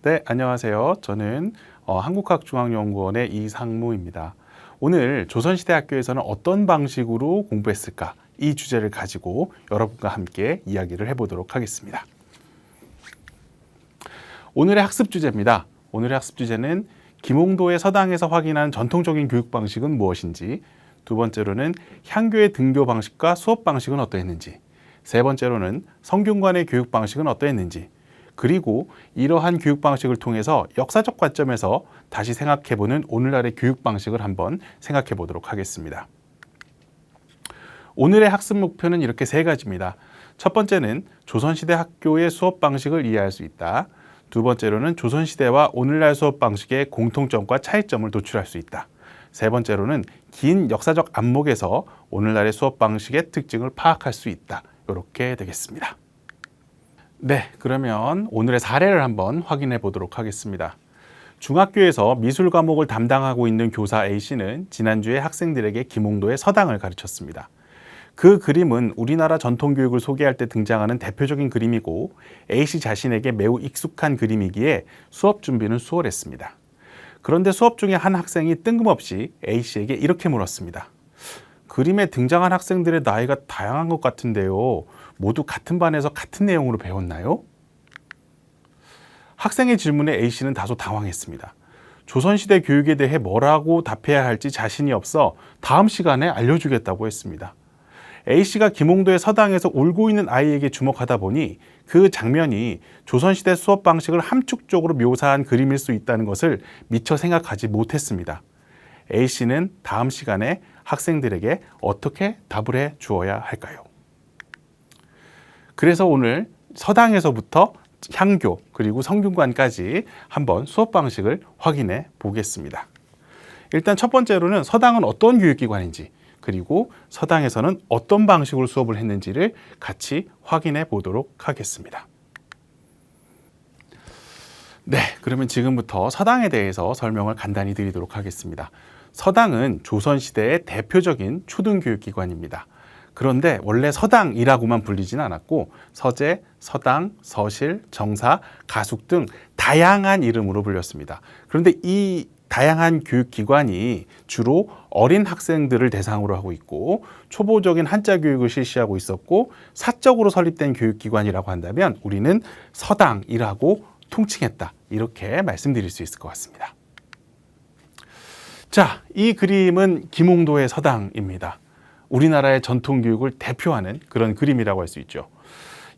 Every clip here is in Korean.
네, 안녕하세요. 저는 한국학중앙연구원의 이상무입니다. 오늘 조선시대 학교에서는 어떤 방식으로 공부했을까? 이 주제를 가지고 여러분과 함께 이야기를 해보도록 하겠습니다. 오늘의 학습 주제입니다. 오늘의 학습 주제는 김홍도의 서당에서 확인한 전통적인 교육 방식은 무엇인지, 두 번째로는 향교의 등교 방식과 수업 방식은 어떠했는지, 세 번째로는 성균관의 교육 방식은 어떠했는지, 그리고 이러한 교육 방식을 통해서 역사적 관점에서 다시 생각해보는 오늘날의 교육 방식을 한번 생각해 보도록 하겠습니다. 오늘의 학습 목표는 이렇게 세 가지입니다. 첫 번째는 조선시대 학교의 수업 방식을 이해할 수 있다. 두 번째로는 조선시대와 오늘날 수업 방식의 공통점과 차이점을 도출할 수 있다. 세 번째로는 긴 역사적 안목에서 오늘날의 수업 방식의 특징을 파악할 수 있다. 이렇게 되겠습니다. 네, 그러면 오늘의 사례를 한번 확인해 보도록 하겠습니다. 중학교에서 미술 과목을 담당하고 있는 교사 A씨는 지난주에 학생들에게 김홍도의 서당을 가르쳤습니다. 그 그림은 우리나라 전통교육을 소개할 때 등장하는 대표적인 그림이고 A씨 자신에게 매우 익숙한 그림이기에 수업 준비는 수월했습니다. 그런데 수업 중에 한 학생이 뜬금없이 A씨에게 이렇게 물었습니다. 그림에 등장한 학생들의 나이가 다양한 것 같은데요. 모두 같은 반에서 같은 내용으로 배웠나요? 학생의 질문에 A씨는 다소 당황했습니다. 조선시대 교육에 대해 뭐라고 답해야 할지 자신이 없어 다음 시간에 알려주겠다고 했습니다. A씨가 김홍도의 서당에서 울고 있는 아이에게 주목하다 보니 그 장면이 조선시대 수업 방식을 함축적으로 묘사한 그림일 수 있다는 것을 미처 생각하지 못했습니다. A씨는 다음 시간에 학생들에게 어떻게 답을 해 주어야 할까요? 그래서 오늘 서당에서부터 향교 그리고 성균관까지 한번 수업 방식을 확인해 보겠습니다. 일단 첫 번째로는 서당은 어떤 교육기관인지 그리고 서당에서는 어떤 방식으로 수업을 했는지를 같이 확인해 보도록 하겠습니다. 네, 그러면 지금부터 서당에 대해서 설명을 간단히 드리도록 하겠습니다. 서당은 조선시대의 대표적인 초등교육기관입니다. 그런데 원래 서당이라고만 불리지는 않았고 서재, 서당, 서실, 정사, 가숙 등 다양한 이름으로 불렸습니다. 그런데 이 다양한 교육기관이 주로 어린 학생들을 대상으로 하고 있고 초보적인 한자 교육을 실시하고 있었고 사적으로 설립된 교육기관이라고 한다면 우리는 서당이라고 통칭했다. 이렇게 말씀드릴 수 있을 것 같습니다. 자, 이 그림은 김홍도의 서당입니다. 우리나라의 전통교육을 대표하는 그런 그림이라고 할 수 있죠.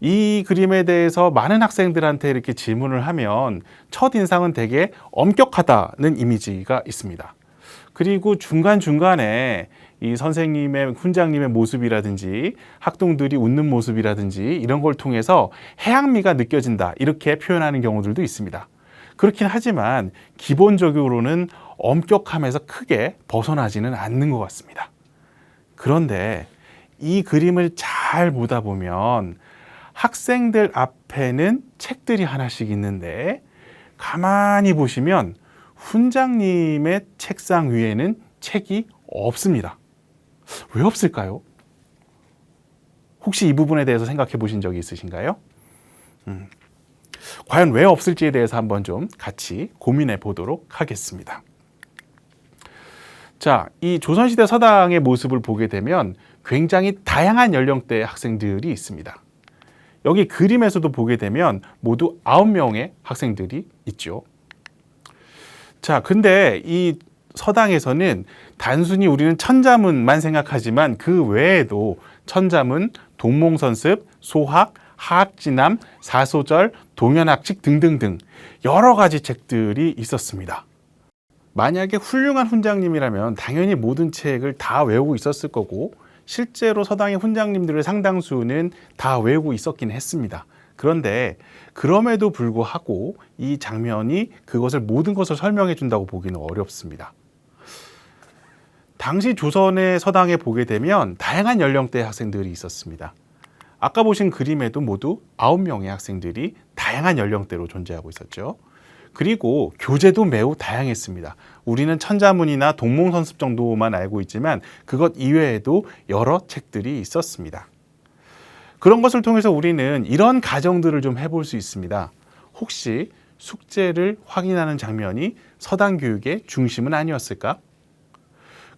이 그림에 대해서 많은 학생들한테 이렇게 질문을 하면 첫인상은 되게 엄격하다는 이미지가 있습니다. 그리고 중간중간에 이 선생님의, 훈장님의 모습이라든지 학동들이 웃는 모습이라든지 이런 걸 통해서 해양미가 느껴진다 이렇게 표현하는 경우들도 있습니다. 그렇긴 하지만 기본적으로는 엄격함에서 크게 벗어나지는 않는 것 같습니다. 그런데 이 그림을 잘 보다 보면 학생들 앞에는 책들이 하나씩 있는데 가만히 보시면 훈장님의 책상 위에는 책이 없습니다. 왜 없을까요? 혹시 이 부분에 대해서 생각해 보신 적이 있으신가요? 과연 왜 없을지에 대해서 한번 좀 같이 고민해 보도록 하겠습니다. 자, 이 조선시대 서당의 모습을 보게 되면 굉장히 다양한 연령대의 학생들이 있습니다. 여기 그림에서도 보게 되면 모두 9명의 학생들이 있죠. 자, 근데 이 서당에서는 단순히 우리는 천자문만 생각하지만 그 외에도 천자문, 동몽선습, 소학, 하학진암, 사소절, 동연학칙 등등등 여러 가지 책들이 있었습니다. 만약에 훌륭한 훈장님이라면 당연히 모든 책을 다 외우고 있었을 거고 실제로 서당의 훈장님들의 상당수는 다 외우고 있었긴 했습니다. 그런데 그럼에도 불구하고 이 장면이 그것을 모든 것을 설명해 준다고 보기는 어렵습니다. 당시 조선의 서당에 보게 되면 다양한 연령대의 학생들이 있었습니다. 아까 보신 그림에도 모두 9명의 학생들이 다양한 연령대로 존재하고 있었죠. 그리고 교재도 매우 다양했습니다. 우리는 천자문이나 동몽선습 정도만 알고 있지만 그것 이외에도 여러 책들이 있었습니다. 그런 것을 통해서 우리는 이런 가정들을 좀 해볼 수 있습니다. 혹시 숙제를 확인하는 장면이 서당 교육의 중심은 아니었을까?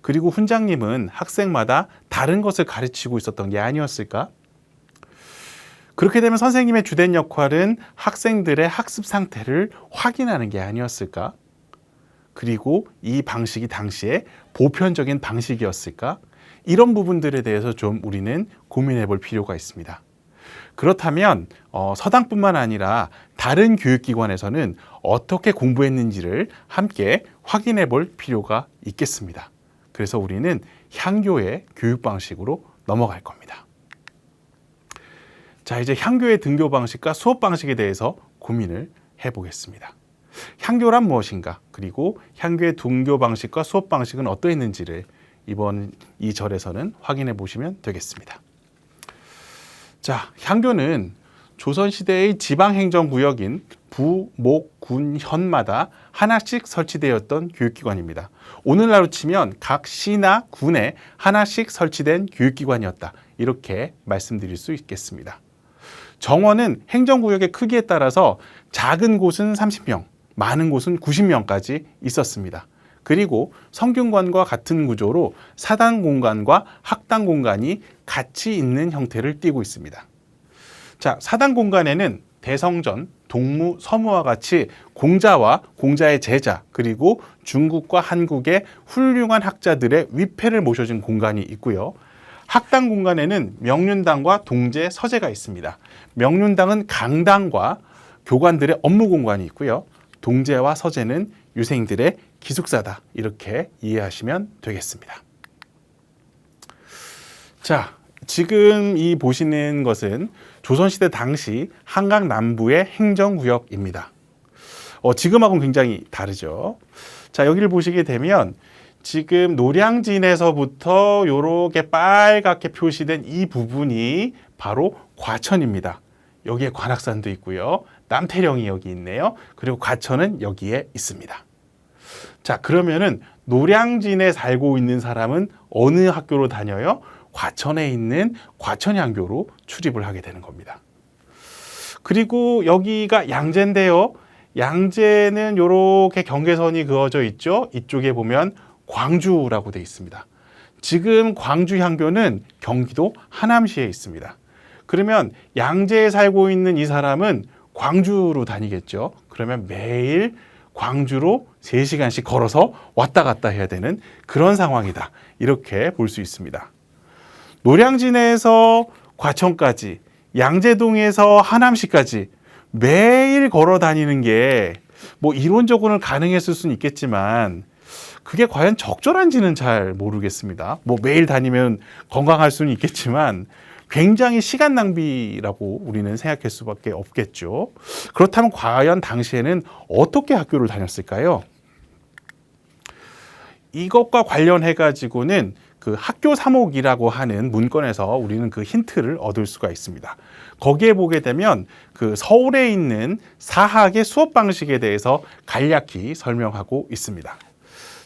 그리고 훈장님은 학생마다 다른 것을 가르치고 있었던 게 아니었을까? 그렇게 되면 선생님의 주된 역할은 학생들의 학습 상태를 확인하는 게 아니었을까? 그리고 이 방식이 당시에 보편적인 방식이었을까? 이런 부분들에 대해서 좀 우리는 고민해 볼 필요가 있습니다. 그렇다면 서당뿐만 아니라 다른 교육기관에서는 어떻게 공부했는지를 함께 확인해 볼 필요가 있겠습니다. 그래서 우리는 향교의 교육 방식으로 넘어갈 겁니다. 자, 이제 향교의 등교 방식과 수업 방식에 대해서 고민을 해보겠습니다. 향교란 무엇인가? 그리고 향교의 등교 방식과 수업 방식은 어떠했는지를 이번 이 절에서는 확인해 보시면 되겠습니다. 자, 향교는 조선시대의 지방행정구역인 부, 목, 군, 현마다 하나씩 설치되었던 교육기관입니다. 오늘날로 치면 각 시나 군에 하나씩 설치된 교육기관이었다. 이렇게 말씀드릴 수 있겠습니다. 정원은 행정구역의 크기에 따라서 작은 곳은 30명, 많은 곳은 90명까지 있었습니다. 그리고 성균관과 같은 구조로 사당 공간과 학당 공간이 같이 있는 형태를 띠고 있습니다. 자, 사당 공간에는 대성전, 동무, 서무와 같이 공자와 공자의 제자, 그리고 중국과 한국의 훌륭한 학자들의 위패를 모셔진 공간이 있고요. 학당 공간에는 명륜당과 동제, 서재가 있습니다. 명륜당은 강당과 교관들의 업무 공간이 있고요. 동제와 서재는 유생들의 기숙사다. 이렇게 이해하시면 되겠습니다. 자, 지금 이 보시는 것은 조선시대 당시 한강 남부의 행정구역입니다. 지금하고는 굉장히 다르죠. 자, 여기를 보시게 되면 지금 노량진에서부터 이렇게 빨갛게 표시된 이 부분이 바로 과천입니다. 여기에 관악산도 있고요. 남태령이 여기 있네요. 그리고 과천은 여기에 있습니다. 자, 그러면은 노량진에 살고 있는 사람은 어느 학교로 다녀요? 과천에 있는 과천향교로 출입을 하게 되는 겁니다. 그리고 여기가 양재인데요. 양재는 이렇게 경계선이 그어져 있죠. 이쪽에 보면 광주라고 되어 있습니다. 지금 광주향교는 경기도 하남시에 있습니다. 그러면 양재에 살고 있는 이 사람은 광주로 다니겠죠. 그러면 매일 광주로 3시간씩 걸어서 왔다 갔다 해야 되는 그런 상황이다. 이렇게 볼 수 있습니다. 노량진에서 과천까지, 양재동에서 하남시까지 매일 걸어 다니는 게 뭐 이론적으로는 가능했을 수는 있겠지만 그게 과연 적절한지는 잘 모르겠습니다. 뭐 매일 다니면 건강할 수는 있겠지만 굉장히 시간 낭비라고 우리는 생각할 수밖에 없겠죠. 그렇다면 과연 당시에는 어떻게 학교를 다녔을까요? 이것과 관련해 가지고는 그 학교 사목이라고 하는 문건에서 우리는 그 힌트를 얻을 수가 있습니다. 거기에 보게 되면 그 서울에 있는 사학의 수업 방식에 대해서 간략히 설명하고 있습니다.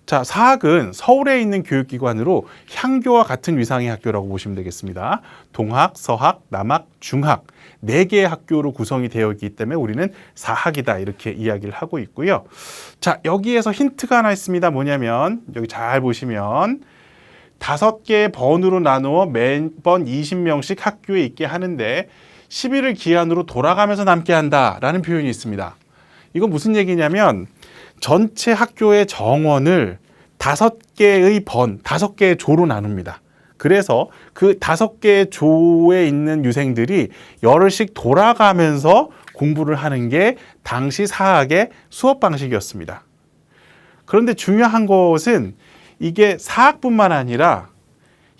자, 사학은 서울에 있는 교육기관으로 향교와 같은 위상의 학교라고 보시면 되겠습니다. 동학, 서학, 남학, 중학 4개의 학교로 구성이 되어 있기 때문에 우리는 사학이다 이렇게 이야기를 하고 있고요. 자, 여기에서 힌트가 하나 있습니다. 뭐냐면 여기 잘 보시면 5개의 번으로 나누어 매번 20명씩 학교에 있게 하는데 10일을 기한으로 돌아가면서 남게 한다라는 표현이 있습니다. 이건 무슨 얘기냐면 전체 학교의 정원을 5개의 번, 5개의 조로 나눕니다. 그래서 그 5개의 조에 있는 유생들이 열흘씩 돌아가면서 공부를 하는 게 당시 사학의 수업 방식이었습니다. 그런데 중요한 것은 이게 사학뿐만 아니라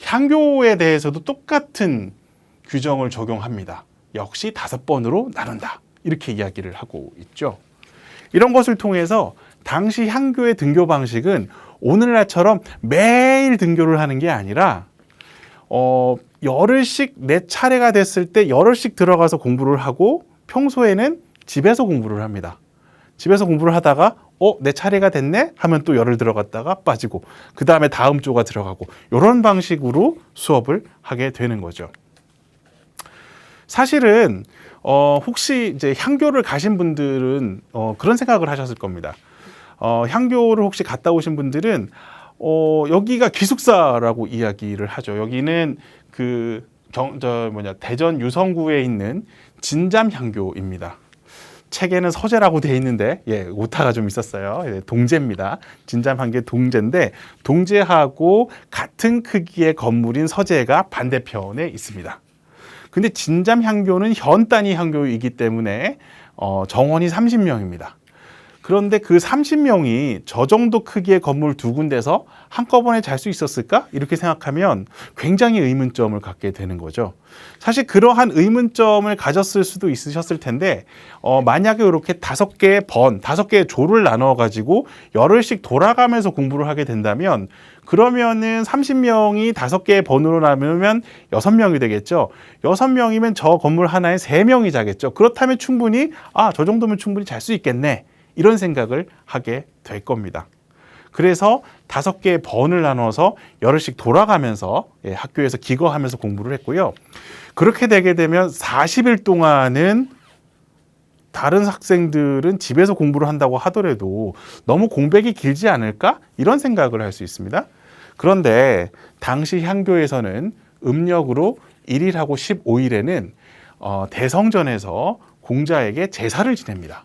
향교에 대해서도 똑같은 규정을 적용합니다. 역시 5번으로 나눈다. 이렇게 이야기를 하고 있죠. 이런 것을 통해서 당시 향교의 등교 방식은 오늘날처럼 매일 등교를 하는 게 아니라 열흘씩 4차례가 됐을 때 열흘씩 들어가서 공부를 하고 평소에는 집에서 공부를 합니다. 집에서 공부를 하다가 내 차례가 됐네? 하면 또 열흘 들어갔다가 빠지고 그 다음에 다음 조가 들어가고 이런 방식으로 수업을 하게 되는 거죠. 사실은 혹시 이제 향교를 가신 분들은 그런 생각을 하셨을 겁니다. 향교를 혹시 갔다 오신 분들은 여기가 기숙사라고 이야기를 하죠. 여기는 대전 유성구에 있는 진잠향교입니다. 책에는 서재라고 돼 있는데 오타가 좀 있었어요. 동재입니다. 진잠향교 동재인데 동재하고 같은 크기의 건물인 서재가 반대편에 있습니다. 근데 진잠향교는 현 단위 향교이기 때문에 정원이 30명입니다. 그런데 그 30명이 저 정도 크기의 건물 두 군데서 한꺼번에 잘 수 있었을까? 이렇게 생각하면 굉장히 의문점을 갖게 되는 거죠. 사실 그러한 의문점을 가졌을 수도 있으셨을 텐데 만약에 이렇게 5개의 조를 나눠 가지고 열흘씩 돌아가면서 공부를 하게 된다면 그러면은 30명이 5개의 번으로 나누면 6명이 되겠죠. 6명이면 저 건물 하나에 3명이 자겠죠. 그렇다면 충분히 저 정도면 충분히 잘 수 있겠네. 이런 생각을 하게 될 겁니다. 그래서 5개의 번을 나눠서 열흘씩 돌아가면서 학교에서 기거하면서 공부를 했고요. 그렇게 되게 되면 40일 동안은 다른 학생들은 집에서 공부를 한다고 하더라도 너무 공백이 길지 않을까? 이런 생각을 할 수 있습니다. 그런데 당시 향교에서는 음력으로 1일하고 15일에는 대성전에서 공자에게 제사를 지냅니다.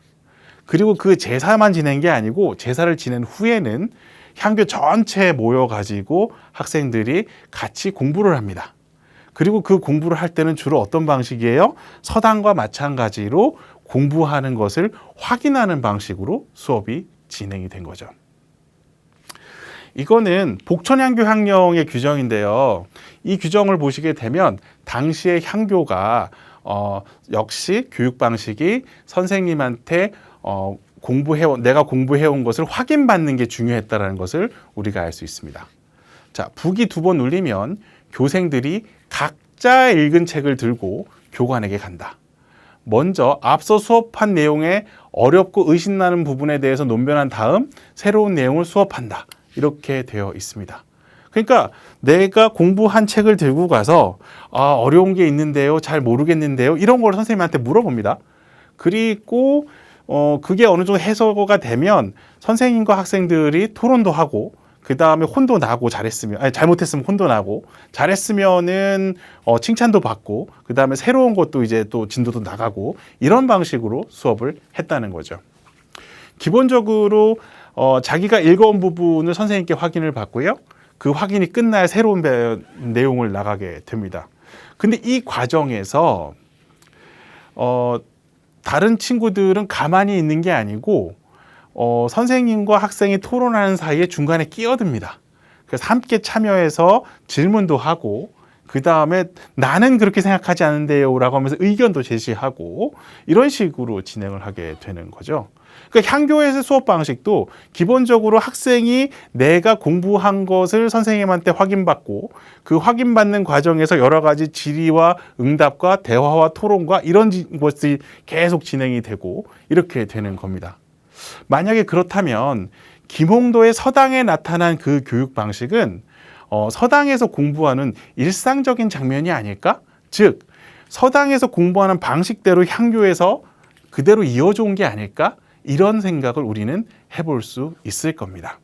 그리고 그 제사만 지낸 게 아니고 제사를 지낸 후에는 향교 전체에 모여가지고 학생들이 같이 공부를 합니다. 그리고 그 공부를 할 때는 주로 어떤 방식이에요? 서당과 마찬가지로 공부하는 것을 확인하는 방식으로 수업이 진행이 된 거죠. 이거는 복천향교 향령의 규정인데요. 이 규정을 보시게 되면 당시의 향교가 역시 교육 방식이 선생님한테 내가 공부해온 것을 확인받는 게 중요했다는 것을 우리가 알 수 있습니다. 자, 북이 2번 울리면 교생들이 각자 읽은 책을 들고 교관에게 간다. 먼저 앞서 수업한 내용에 어렵고 의심나는 부분에 대해서 논변한 다음 새로운 내용을 수업한다. 이렇게 되어 있습니다. 그러니까 내가 공부한 책을 들고 가서 어려운 게 있는데요, 잘 모르겠는데요, 이런 걸 선생님한테 물어봅니다. 그리고 그게 어느 정도 해소가 되면 선생님과 학생들이 토론도 하고 그 다음에 혼도 나고 잘못했으면 혼도 나고 잘했으면은 칭찬도 받고 그 다음에 새로운 것도 이제 또 진도도 나가고 이런 방식으로 수업을 했다는 거죠. 기본적으로 자기가 읽어온 부분을 선생님께 확인을 받고요. 그 확인이 끝나야 새로운 내용을 나가게 됩니다. 근데 이 과정에서 다른 친구들은 가만히 있는 게 아니고 선생님과 학생이 토론하는 사이에 중간에 끼어듭니다. 그래서 함께 참여해서 질문도 하고 그 다음에 나는 그렇게 생각하지 않은데요 라고 하면서 의견도 제시하고 이런 식으로 진행을 하게 되는 거죠. 그러니까 향교에서의 수업 방식도 기본적으로 학생이 내가 공부한 것을 선생님한테 확인받고 그 확인받는 과정에서 여러 가지 질의와 응답과 대화와 토론과 이런 것이 계속 진행이 되고 이렇게 되는 겁니다. 만약에 그렇다면 김홍도의 서당에 나타난 그 교육 방식은 서당에서 공부하는 일상적인 장면이 아닐까? 즉 서당에서 공부하는 방식대로 향교에서 그대로 이어져 온 게 아닐까? 이런 생각을 우리는 해볼 수 있을 겁니다.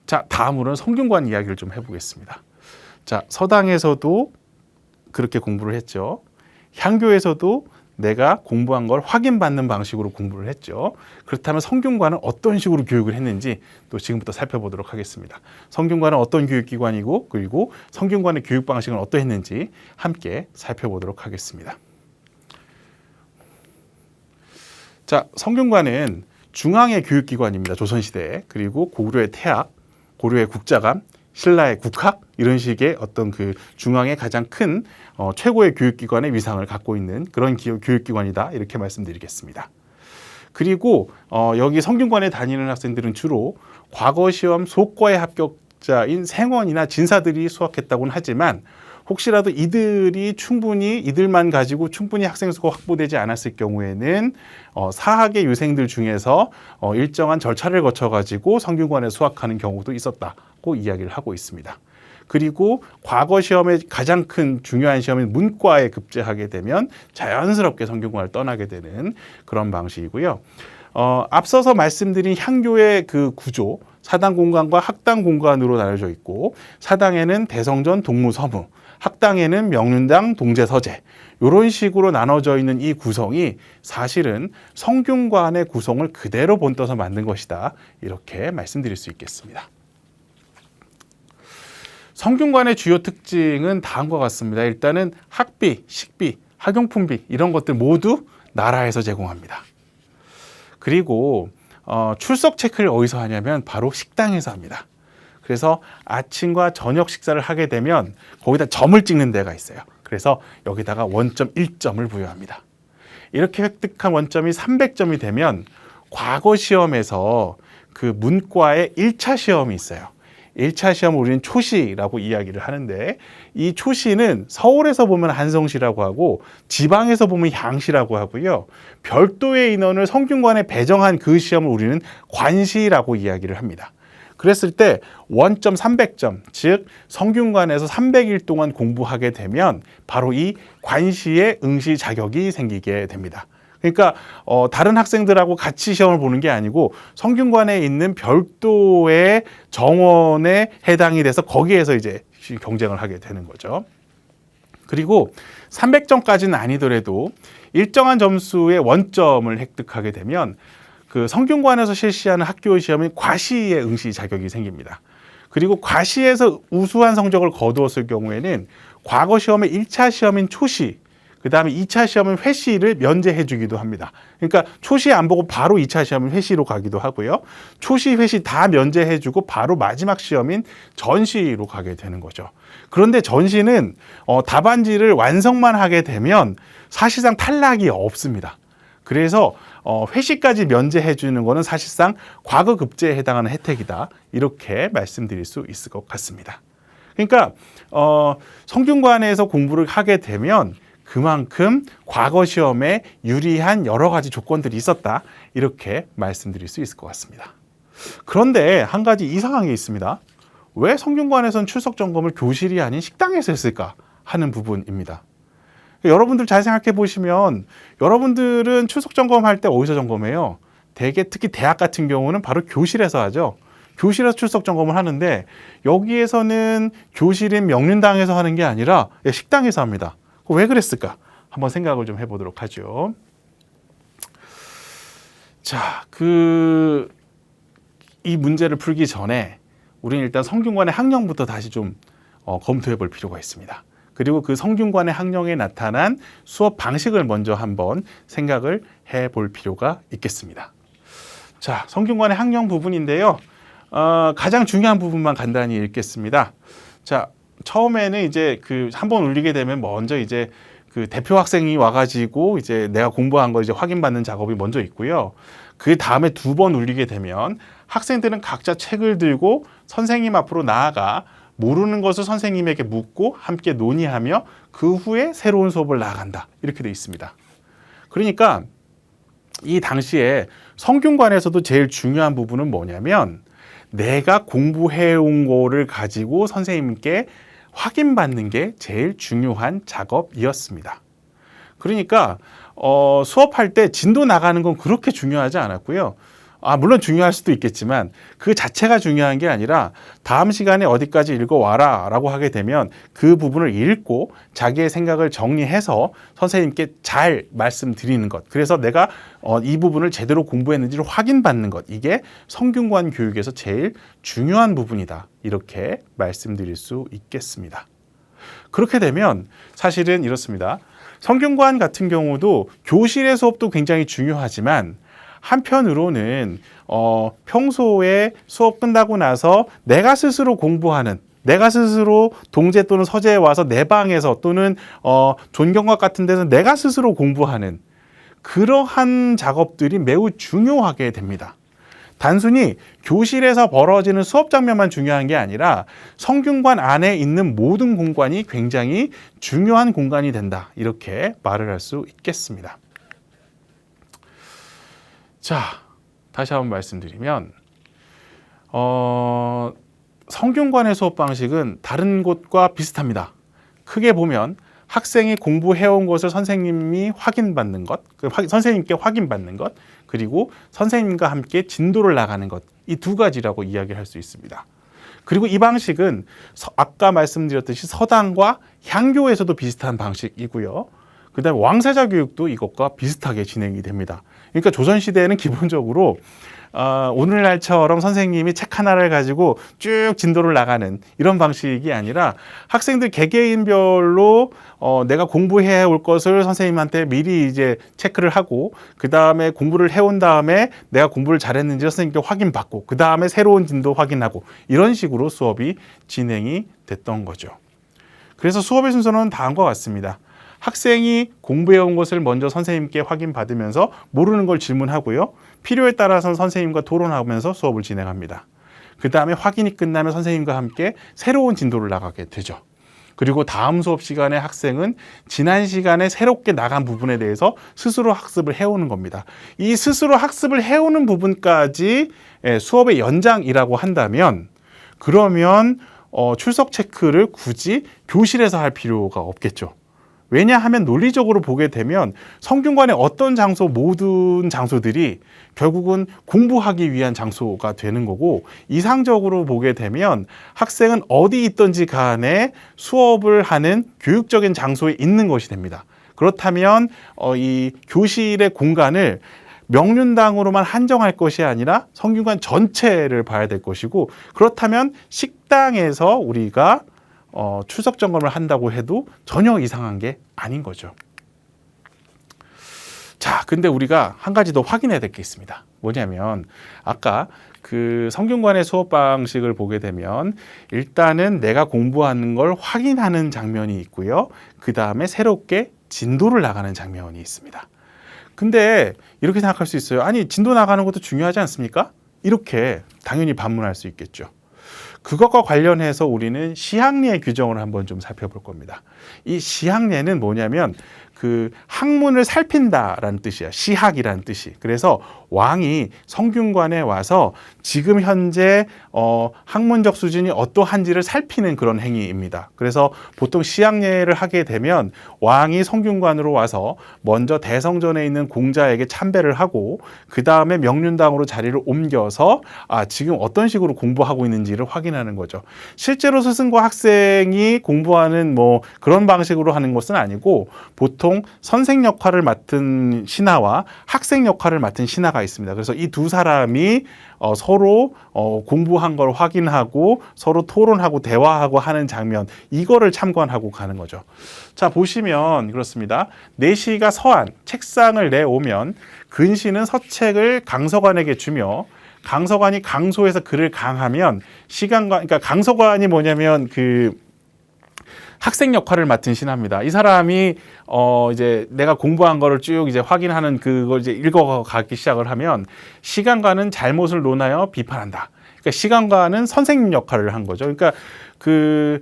자, 다음으로는 성균관 이야기를 좀 해보겠습니다. 자, 서당에서도 그렇게 공부를 했죠. 향교에서도 내가 공부한 걸 확인받는 방식으로 공부를 했죠. 그렇다면 성균관은 어떤 식으로 교육을 했는지 또 지금부터 살펴보도록 하겠습니다. 성균관은 어떤 교육기관이고 그리고 성균관의 교육 방식은 어떠했는지 함께 살펴보도록 하겠습니다. 자, 성균관은 중앙의 교육기관입니다. 조선시대에. 그리고 고구려의 태학, 고려의 국자감, 신라의 국학 이런 식의 어떤 그 중앙의 가장 큰 최고의 교육기관의 위상을 갖고 있는 그런 교육기관이다 이렇게 말씀드리겠습니다. 그리고 여기 성균관에 다니는 학생들은 주로 과거시험 속과의 합격자인 생원이나 진사들이 수학했다고는 하지만 혹시라도 이들만 가지고 충분히 학생 수가 확보되지 않았을 경우에는 사학의 유생들 중에서 일정한 절차를 거쳐 가지고 성균관에 수학하는 경우도 있었다고 이야기를 하고 있습니다. 그리고 과거 시험의 가장 큰 중요한 시험인 문과에 급제하게 되면 자연스럽게 성균관을 떠나게 되는 그런 방식이고요. 앞서서 말씀드린 향교의 그 구조, 사당 공간과 학당 공간으로 나눠져 있고, 사당에는 대성전, 동무, 서무, 학당에는 명륜당, 동제, 서재, 이런 식으로 나눠져 있는 이 구성이 사실은 성균관의 구성을 그대로 본떠서 만든 것이다, 이렇게 말씀드릴 수 있겠습니다. 성균관의 주요 특징은 다음과 같습니다. 일단은 학비, 식비, 학용품비 이런 것들 모두 나라에서 제공합니다. 그리고 출석 체크를 어디서 하냐면 바로 식당에서 합니다. 그래서 아침과 저녁 식사를 하게 되면 거기다 점을 찍는 데가 있어요. 그래서 여기다가 원점 1점을 부여합니다. 이렇게 획득한 원점이 300점이 되면 과거 시험에서 그 문과의 1차 시험이 있어요. 1차 시험을 우리는 초시라고 이야기를 하는데, 이 초시는 서울에서 보면 한성시라고 하고 지방에서 보면 향시라고 하고요. 별도의 인원을 성균관에 배정한 그 시험을 우리는 관시라고 이야기를 합니다. 그랬을 때 원점 300점, 즉 성균관에서 300일 동안 공부하게 되면 바로 이 관시의 응시 자격이 생기게 됩니다. 그러니까 다른 학생들하고 같이 시험을 보는 게 아니고 성균관에 있는 별도의 정원에 해당이 돼서 거기에서 이제 경쟁을 하게 되는 거죠. 그리고 300점까지는 아니더라도 일정한 점수의 원점을 획득하게 되면 그 성균관에서 실시하는 학교 시험인 과시의 응시 자격이 생깁니다. 그리고 과시에서 우수한 성적을 거두었을 경우에는 과거 시험의 1차 시험인 초시, 그 다음에 2차 시험은 회시를 면제해 주기도 합니다. 그러니까 초시 안 보고 바로 2차 시험은 회시로 가기도 하고요. 초시, 회시 다 면제해 주고 바로 마지막 시험인 전시로 가게 되는 거죠. 그런데 전시는 답안지를 완성만 하게 되면 사실상 탈락이 없습니다. 그래서 회시까지 면제해 주는 거는 사실상 과거 급제에 해당하는 혜택이다, 이렇게 말씀드릴 수 있을 것 같습니다. 그러니까 성균관에서 공부를 하게 되면 그만큼 과거 시험에 유리한 여러 가지 조건들이 있었다, 이렇게 말씀드릴 수 있을 것 같습니다. 그런데 한 가지 이상한 게 있습니다. 왜 성균관에서는 출석 점검을 교실이 아닌 식당에서 했을까 하는 부분입니다. 여러분들 잘 생각해 보시면 여러분들은 출석 점검할 때 어디서 점검해요? 대개 특히 대학 같은 경우는 바로 교실에서 하죠. 교실에서 출석 점검을 하는데 여기에서는 교실인 명륜당에서 하는 게 아니라 식당에서 합니다. 왜 그랬을까? 한번 생각을 좀 해보도록 하죠. 자, 이 문제를 풀기 전에 우리는 일단 성균관의 학령부터 다시 좀 검토해 볼 필요가 있습니다. 그리고 그 성균관의 학령에 나타난 수업 방식을 먼저 한번 생각을 해 볼 필요가 있겠습니다. 자, 성균관의 학령 부분인데요. 가장 중요한 부분만 간단히 읽겠습니다. 자, 처음에는 이제 한번 울리게 되면 먼저 이제 그 대표 학생이 와가지고 이제 내가 공부한 거 이제 확인받는 작업이 먼저 있고요. 그 다음에 2번 울리게 되면 학생들은 각자 책을 들고 선생님 앞으로 나아가 모르는 것을 선생님에게 묻고 함께 논의하며 그 후에 새로운 수업을 나아간다, 이렇게 되어 있습니다. 그러니까 이 당시에 성균관에서도 제일 중요한 부분은 뭐냐면 내가 공부해온 거를 가지고 선생님께 확인받는 게 제일 중요한 작업이었습니다. 그러니까 수업할 때 진도 나가는 건 그렇게 중요하지 않았고요. 물론 중요할 수도 있겠지만 그 자체가 중요한 게 아니라 다음 시간에 어디까지 읽어와라 라고 하게 되면 그 부분을 읽고 자기의 생각을 정리해서 선생님께 잘 말씀드리는 것, 그래서 내가 이 부분을 제대로 공부했는지를 확인받는 것, 이게 성균관 교육에서 제일 중요한 부분이다, 이렇게 말씀드릴 수 있겠습니다. 그렇게 되면 사실은 이렇습니다. 성균관 같은 경우도 교실의 수업도 굉장히 중요하지만 한편으로는 평소에 수업 끝나고 나서 내가 스스로 공부하는, 내가 스스로 동제 또는 서재에 와서 내 방에서 또는 존경각 같은 데서 내가 스스로 공부하는 그러한 작업들이 매우 중요하게 됩니다. 단순히 교실에서 벌어지는 수업 장면만 중요한 게 아니라 성균관 안에 있는 모든 공간이 굉장히 중요한 공간이 된다, 이렇게 말을 할 수 있겠습니다. 자, 다시 한번 말씀드리면 성균관의 수업 방식은 다른 곳과 비슷합니다. 크게 보면 학생이 공부해온 것을 선생님이 확인받는 것, 선생님께 확인받는 것, 그리고 선생님과 함께 진도를 나가는 것, 이 두 가지라고 이야기할 수 있습니다. 그리고 이 방식은 아까 말씀드렸듯이 서당과 향교에서도 비슷한 방식이고요. 그 다음에 왕세자 교육도 이것과 비슷하게 진행이 됩니다. 그러니까 조선시대에는 기본적으로 오늘날처럼 선생님이 책 하나를 가지고 쭉 진도를 나가는 이런 방식이 아니라 학생들 개개인별로 내가 공부해 올 것을 선생님한테 미리 이제 체크를 하고 그 다음에 공부를 해온 다음에 내가 공부를 잘했는지 선생님께 확인받고 그 다음에 새로운 진도 확인하고 이런 식으로 수업이 진행이 됐던 거죠. 그래서 수업의 순서는 다음과 같습니다. 학생이 공부해온 것을 먼저 선생님께 확인받으면서 모르는 걸 질문하고요. 필요에 따라서는 선생님과 토론하면서 수업을 진행합니다. 그 다음에 확인이 끝나면 선생님과 함께 새로운 진도를 나가게 되죠. 그리고 다음 수업 시간에 학생은 지난 시간에 새롭게 나간 부분에 대해서 스스로 학습을 해오는 겁니다. 이 스스로 학습을 해오는 부분까지 수업의 연장이라고 한다면 그러면 출석 체크를 굳이 교실에서 할 필요가 없겠죠. 왜냐하면 논리적으로 보게 되면 성균관의 어떤 장소, 모든 장소들이 결국은 공부하기 위한 장소가 되는 거고 이상적으로 보게 되면 학생은 어디 있든지 간에 수업을 하는 교육적인 장소에 있는 것이 됩니다. 그렇다면 이 교실의 공간을 명륜당으로만 한정할 것이 아니라 성균관 전체를 봐야 될 것이고 그렇다면 식당에서 우리가 출석 점검을 한다고 해도 전혀 이상한 게 아닌 거죠. 자, 근데 우리가 한 가지 더 확인해야 될 게 있습니다. 뭐냐면 아까 그 성균관의 수업 방식을 보게 되면 일단은 내가 공부하는 걸 확인하는 장면이 있고요. 그 다음에 새롭게 진도를 나가는 장면이 있습니다. 근데 이렇게 생각할 수 있어요. 아니, 진도 나가는 것도 중요하지 않습니까? 이렇게 당연히 반문할 수 있겠죠. 그것과 관련해서 우리는 시학례의 규정을 한번 좀 살펴볼 겁니다. 이 시학례는 뭐냐면 그 학문을 살핀다라는 뜻이에요. 시학이라는 뜻이. 그래서 왕이 성균관에 와서 지금 현재 학문적 수준이 어떠한지를 살피는 그런 행위입니다. 그래서 보통 시학례를 하게 되면 왕이 성균관으로 와서 먼저 대성전에 있는 공자에게 참배를 하고 그 다음에 명륜당으로 자리를 옮겨서 지금 어떤 식으로 공부하고 있는지를 확인하는 거죠. 실제로 스승과 학생이 공부하는 뭐 그런 방식으로 하는 것은 아니고 보통 선생 역할을 맡은 신하와 학생 역할을 맡은 신하가 있습니다. 그래서 이 두 사람이 서로 공부한 걸 확인하고 서로 토론하고 대화하고 하는 장면, 이거를 참관하고 가는 거죠. 자, 보시면 그렇습니다. 내시가 서안, 책상을 내오면 근시는 서책을 강서관에게 주며 강서관이 강소해서 그를 강하면 시간관, 그러니까 강서관이 뭐냐면 그 학생 역할을 맡은 신하입니다. 이 사람이 이제 내가 공부한 거를 쭉 이제 확인하는 그걸 이제 읽어가기 시작을 하면 시간관은 잘못을 논하여 비판한다. 그러니까 시간관은 선생님 역할을 한 거죠. 그러니까 그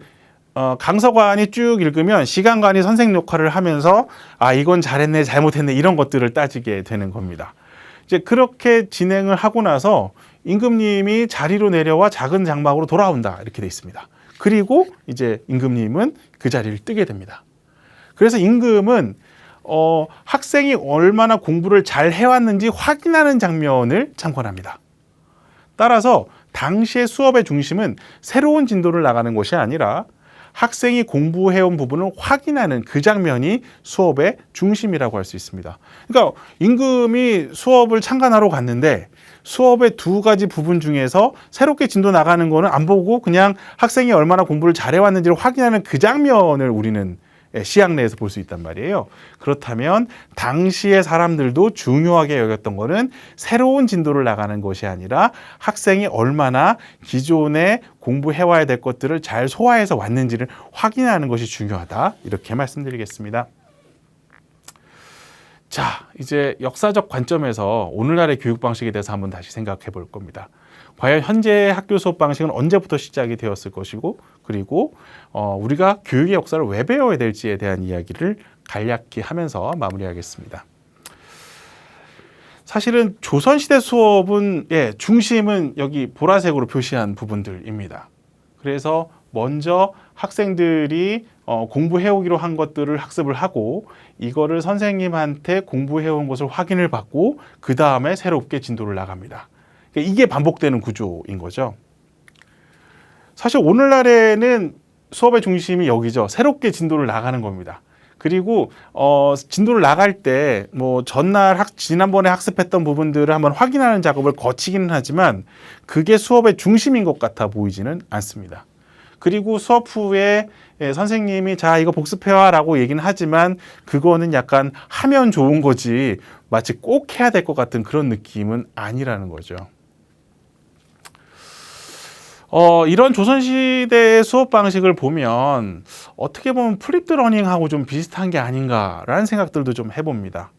강서관이 쭉 읽으면 시간관이 선생님 역할을 하면서 이건 잘했네, 잘못했네 이런 것들을 따지게 되는 겁니다. 이제 그렇게 진행을 하고 나서 임금님이 자리로 내려와 작은 장막으로 돌아온다 이렇게 돼 있습니다. 그리고 이제 임금님은 그 자리를 뜨게 됩니다. 그래서 임금은 학생이 얼마나 공부를 잘 해왔는지 확인하는 장면을 참관합니다. 따라서 당시의 수업의 중심은 새로운 진도를 나가는 것이 아니라 학생이 공부해온 부분을 확인하는 그 장면이 수업의 중심이라고 할 수 있습니다. 그러니까 임금이 수업을 참관하러 갔는데 수업의 두 가지 부분 중에서 새롭게 진도 나가는 거는 안 보고 그냥 학생이 얼마나 공부를 잘해왔는지를 확인하는 그 장면을 우리는 시학내에서 볼 수 있단 말이에요. 그렇다면 당시의 사람들도 중요하게 여겼던 거는 새로운 진도를 나가는 것이 아니라 학생이 얼마나 기존에 공부해와야 될 것들을 잘 소화해서 왔는지를 확인하는 것이 중요하다. 이렇게 말씀드리겠습니다. 자, 이제 역사적 관점에서 오늘날의 교육 방식에 대해서 한번 다시 생각해 볼 겁니다. 과연 현재 학교 수업 방식은 언제부터 시작이 되었을 것이고, 그리고 우리가 교육의 역사를 왜 배워야 될지에 대한 이야기를 간략히 하면서 마무리하겠습니다. 사실은 조선시대 수업은 중심은 여기 보라색으로 표시한 부분들입니다. 그래서 먼저 학생들이 공부해오기로 한 것들을 학습을 하고 이거를 선생님한테 공부해온 것을 확인을 받고 그 다음에 새롭게 진도를 나갑니다. 그러니까 이게 반복되는 구조인 거죠. 사실 오늘날에는 수업의 중심이 여기죠. 새롭게 진도를 나가는 겁니다. 그리고 진도를 나갈 때 뭐 지난번에 학습했던 부분들을 한번 확인하는 작업을 거치기는 하지만 그게 수업의 중심인 것 같아 보이지는 않습니다. 그리고 수업 후에 선생님이 자 이거 복습해와 라고 얘기는 하지만 그거는 약간 하면 좋은 거지 마치 꼭 해야 될 것 같은 그런 느낌은 아니라는 거죠. 이런 조선시대의 수업 방식을 보면 어떻게 보면 플립드 러닝하고 좀 비슷한 게 아닌가라는 생각들도 좀 해봅니다.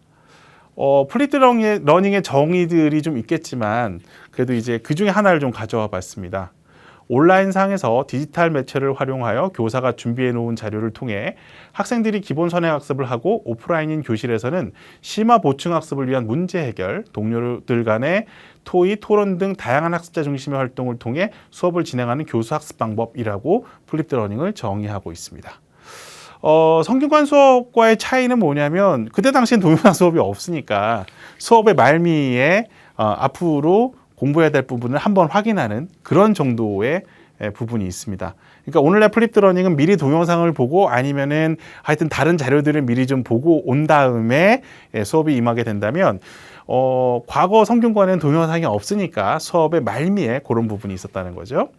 플립드 러닝의 정의들이 좀 있겠지만 그래도 이제 그 중에 하나를 좀 가져와 봤습니다. 온라인상에서 디지털 매체를 활용하여 교사가 준비해 놓은 자료를 통해 학생들이 기본 선행학습을 하고 오프라인인 교실에서는 심화 보충 학습을 위한 문제 해결, 동료들 간의 토의, 토론 등 다양한 학습자 중심의 활동을 통해 수업을 진행하는 교수 학습 방법이라고 플립드 러닝을 정의하고 있습니다. 성균관 수업과의 차이는 뭐냐면 그때 당시엔 동영상 수업이 없으니까 수업의 말미에 앞으로 공부해야 될 부분을 한번 확인하는 그런 정도의 부분이 있습니다. 그러니까 오늘날 플립드 러닝은 미리 동영상을 보고 아니면은 하여튼 다른 자료들을 미리 좀 보고 온 다음에 수업이 임하게 된다면 과거 성균관에는 동영상이 없으니까 수업의 말미에 그런 부분이 있었다는 거죠.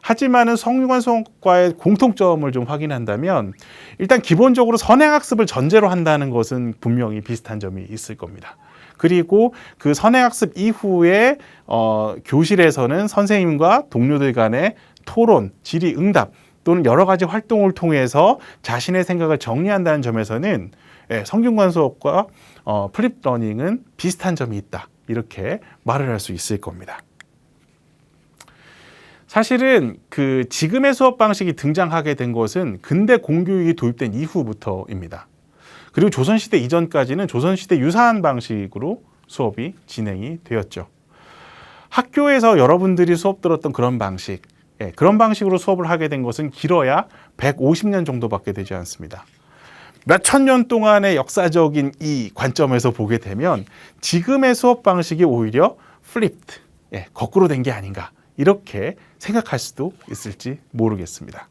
하지만은 성균관 수업과의 공통점을 좀 확인한다면 일단 기본적으로 선행학습을 전제로 한다는 것은 분명히 비슷한 점이 있을 겁니다. 그리고 그 선행학습 이후에 교실에서는 선생님과 동료들 간의 토론, 질의응답 또는 여러 가지 활동을 통해서 자신의 생각을 정리한다는 점에서는 성균관 수업과 플립 러닝은 비슷한 점이 있다. 이렇게 말을 할 수 있을 겁니다. 사실은 그 지금의 수업 방식이 등장하게 된 것은 근대 공교육이 도입된 이후부터입니다. 그리고 조선시대 이전까지는 조선시대 유사한 방식으로 수업이 진행이 되었죠. 학교에서 여러분들이 수업 들었던 그런 방식, 그런 방식으로 수업을 하게 된 것은 길어야 150년 정도밖에 되지 않습니다. 몇천 년 동안의 역사적인 이 관점에서 보게 되면 지금의 수업 방식이 오히려 플립드, 거꾸로 된 게 아닌가 이렇게 생각할 수도 있을지 모르겠습니다.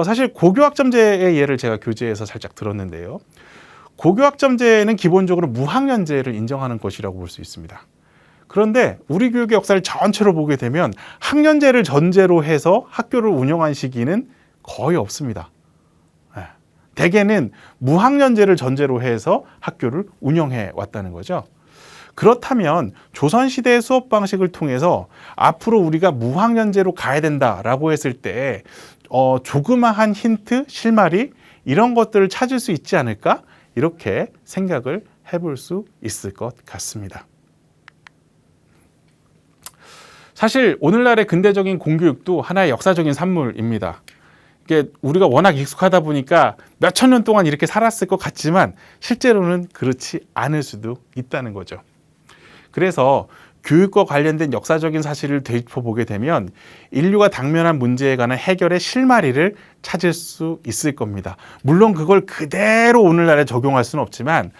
사실 고교학점제의 예를 제가 교재에서 살짝 들었는데요. 고교학점제는 기본적으로 무학년제를 인정하는 것이라고 볼 수 있습니다. 그런데 우리 교육의 역사를 전체로 보게 되면 학년제를 전제로 해서 학교를 운영한 시기는 거의 없습니다. 대개는 무학년제를 전제로 해서 학교를 운영해 왔다는 거죠. 그렇다면 조선시대의 수업 방식을 통해서 앞으로 우리가 무학년제로 가야 된다라고 했을 때 조그마한 힌트, 실마리 이런 것들을 찾을 수 있지 않을까? 이렇게 생각을 해볼 수 있을 것 같습니다. 사실 오늘날의 근대적인 공교육도 하나의 역사적인 산물입니다. 이게 우리가 워낙 익숙하다 보니까 몇천 년 동안 이렇게 살았을 것 같지만 실제로는 그렇지 않을 수도 있다는 거죠. 그래서 교육과 관련된 역사적인 사실을 되짚어보게 되면 인류가 당면한 문제에 관한 해결의 실마리를 찾을 수 있을 겁니다. 물론 그걸 그대로 오늘날에 적용할 수는 없지만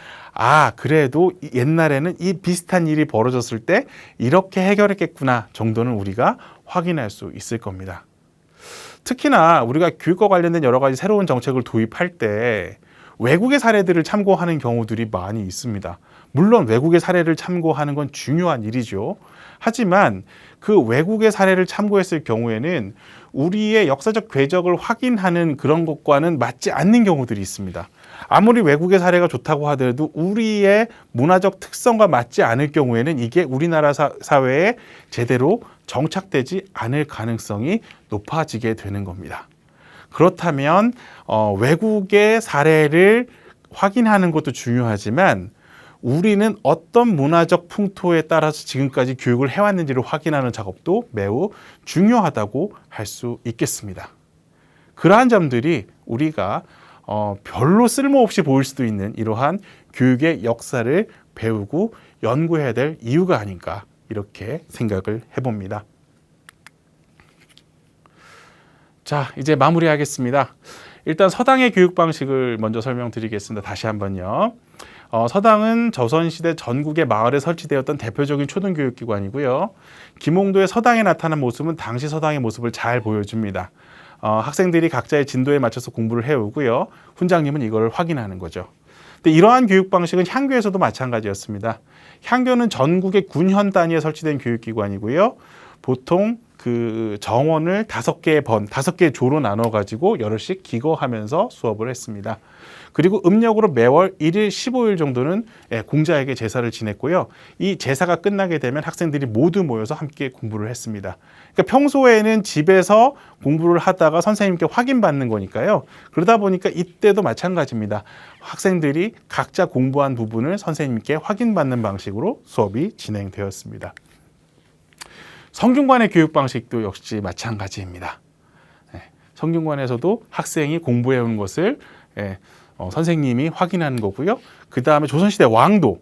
그래도 옛날에는 이 비슷한 일이 벌어졌을 때 이렇게 해결했겠구나 정도는 우리가 확인할 수 있을 겁니다. 특히나 우리가 교육과 관련된 여러 가지 새로운 정책을 도입할 때 외국의 사례들을 참고하는 경우들이 많이 있습니다. 물론 외국의 사례를 참고하는 건 중요한 일이죠. 하지만 그 외국의 사례를 참고했을 경우에는 우리의 역사적 궤적을 확인하는 그런 것과는 맞지 않는 경우들이 있습니다. 아무리 외국의 사례가 좋다고 하더라도 우리의 문화적 특성과 맞지 않을 경우에는 이게 우리나라 사회에 제대로 정착되지 않을 가능성이 높아지게 되는 겁니다. 그렇다면 외국의 사례를 확인하는 것도 중요하지만 우리는 어떤 문화적 풍토에 따라서 지금까지 교육을 해왔는지를 확인하는 작업도 매우 중요하다고 할 수 있겠습니다. 그러한 점들이 우리가 별로 쓸모없이 보일 수도 있는 이러한 교육의 역사를 배우고 연구해야 될 이유가 아닌가 이렇게 생각을 해봅니다. 자, 이제 마무리하겠습니다. 일단 서당의 교육 방식을 먼저 설명드리겠습니다. 다시 한번요. 서당은 조선시대 전국의 마을에 설치되었던 대표적인 초등교육기관이고요. 김홍도의 서당에 나타난 모습은 당시 서당의 모습을 잘 보여줍니다. 학생들이 각자의 진도에 맞춰서 공부를 해오고요. 훈장님은 이걸 확인하는 거죠. 근데 이러한 교육 방식은 향교에서도 마찬가지였습니다. 향교는 전국의 군현 단위에 설치된 교육기관이고요. 보통 그 정원을 5개의 조로 나눠가지고 여럿씩 기거하면서 수업을 했습니다. 그리고 음력으로 매월 1일, 15일 정도는 공자에게 제사를 지냈고요. 이 제사가 끝나게 되면 학생들이 모두 모여서 함께 공부를 했습니다. 그러니까 평소에는 집에서 공부를 하다가 선생님께 확인받는 거니까요. 그러다 보니까 이때도 마찬가지입니다. 학생들이 각자 공부한 부분을 선생님께 확인받는 방식으로 수업이 진행되었습니다. 성균관의 교육 방식도 역시 마찬가지입니다. 성균관에서도 학생이 공부해온 것을 선생님이 확인하는 거고요. 그 다음에 조선시대 왕도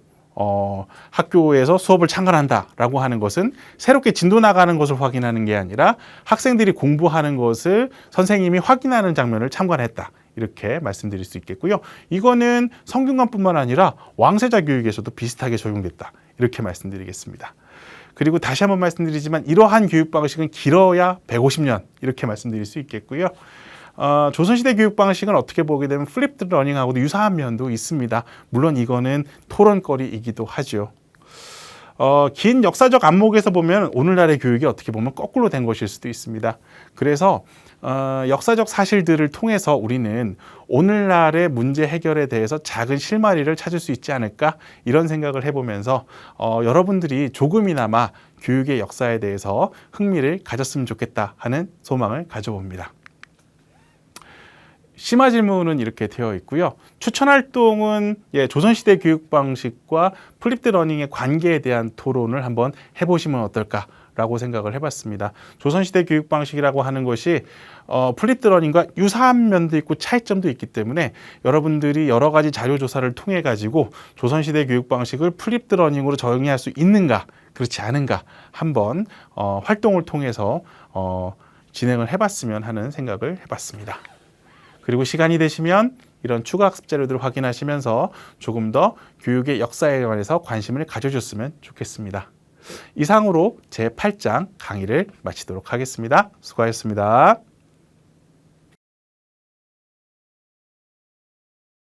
학교에서 수업을 참관한다라고 하는 것은 새롭게 진도 나가는 것을 확인하는 게 아니라 학생들이 공부하는 것을 선생님이 확인하는 장면을 참관했다. 이렇게 말씀드릴 수 있겠고요. 이거는 성균관뿐만 아니라 왕세자 교육에서도 비슷하게 적용됐다. 이렇게 말씀드리겠습니다. 그리고 다시 한번 말씀드리지만 이러한 교육 방식은 길어야 150년 이렇게 말씀드릴 수 있겠고요. 조선시대 교육 방식은 어떻게 보게 되면 플립드 러닝하고도 유사한 면도 있습니다. 물론 이거는 토론거리이기도 하죠. 긴 역사적 안목에서 보면 오늘날의 교육이 어떻게 보면 거꾸로 된 것일 수도 있습니다. 그래서 역사적 사실들을 통해서 우리는 오늘날의 문제 해결에 대해서 작은 실마리를 찾을 수 있지 않을까 이런 생각을 해보면서 여러분들이 조금이나마 교육의 역사에 대해서 흥미를 가졌으면 좋겠다 하는 소망을 가져봅니다. 심화 질문은 이렇게 되어 있고요. 추천 활동은 조선시대 교육 방식과 플립드 러닝의 관계에 대한 토론을 한번 해보시면 어떨까라고 생각을 해봤습니다. 조선시대 교육 방식이라고 하는 것이 플립드 러닝과 유사한 면도 있고 차이점도 있기 때문에 여러분들이 여러 가지 자료 조사를 통해 가지고 조선시대 교육 방식을 플립드 러닝으로 적용할 수 있는가 그렇지 않은가 한번 활동을 통해서 진행을 해봤으면 하는 생각을 해봤습니다. 그리고 시간이 되시면 이런 추가 학습 자료들을 확인하시면서 조금 더 교육의 역사에 관해서 관심을 가져줬으면 좋겠습니다. 이상으로 제8장 강의를 마치도록 하겠습니다. 수고하셨습니다.